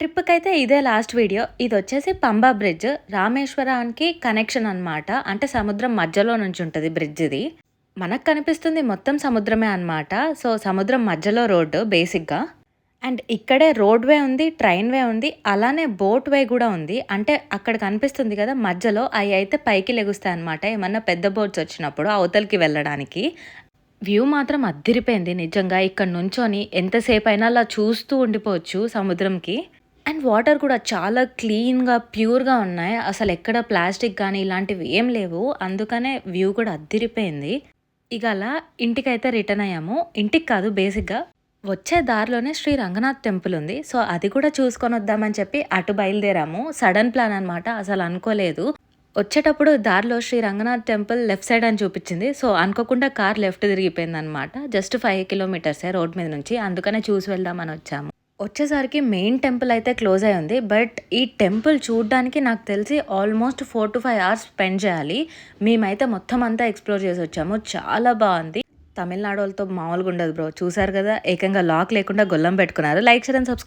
ట్రిప్‌కైతే ఇదే last video. ఇదొచ్చేసి Pamba bridge. రామేశ్వరానికి కనెక్షన్ అనమాట. అంటే సముద్రం మధ్యలో నుంచుంటది బ్రిడ్జ్ ఇది. మనకు కనిపిస్తుంది మొత్తం సముద్రమే అనమాట. సో, సముద్రం మధ్యలో రోడ్డు బేసిక్‌గా. అండ్ ఇక్కడే రోడ్ వే ఉంది, ట్రైన్ వే ఉంది, అలానే బోట్ వే గూడా ఉంది. అంటే అక్కడ కనిపిస్తుంది గదా! మధ్యలో అయయితే పైకి లెగుస్తాయన్నమాట. ఏమన్నా పెద్ద బోట్స్ వచ్చినప్పుడు అవతలకి వెళ్ళడానికి. వ్యూ మాత్రం అద్దిరిపోయింది నిజంగా. ఇక్కడ నుంచొని ఎంతసేపైనా అలా చూస్తూ ఉండిపోవచ్చు సముద్రంకి. అండ్ వాటర్ కూడా చాలా క్లీన్‌గా, ప్యూర్‌గా ఉన్నాయి. అసలెక్కడ ప్లాస్టిక్ గానీ ఇలాంటివి ఏం లేవు. అందుకనే వ్యూ కూడా అద్దిరిపోయింది. ఇక అలా ఇంటికైతే రిటర్న్ అయ్యాము. ఇంటికి కాదు బేసిక్‌గా వచ్చే దారిలోనే శ్రీ రంగనాథ్ టెంపుల్ ఉంది. సో, అది కూడా చూసుకొనొద్దామని చెప్పి అటు బయలుదేరాము. సడన్ ప్లాన్ అనమాట. అసలనుకోలేదు. వచ్చేటప్పుడు దారిలో Shri Ranganath temple left side అని చూపిచ్చింది. సో, అనుకోకుండా కార్ లెఫ్ట్ తిరిగిపోయిందనమాట. జస్ట్ 5 కిలోమీటర్సే రోడ్ మీద నుంచి. అందుకనే చూసి వెళ్దామనొచ్చాము. వచ్చేసరికి మెయిన్ టెంపుల్ అయితే క్లోజ్ అయి ఉంది. బట్ ఈ టెంపుల్ చూడ్డానికి నాకు తెలిసి ఆల్మోస్ట్ 4-5 అవర్స్ స్పెండ్ చేయాలి. మేమైతే మొత్తం అంతా ఎక్స్‌ప్లోర్ చేసొచ్చాము. చాలా బావుంది. తమిళనాడోళ్ళతో మామూలుగా ఉండదు బ్రో. చూసారు కదా! ఏకంగా లాక్ లేకుండా గొల్లెం పెట్టుకున్నారు. Like, share and subscribe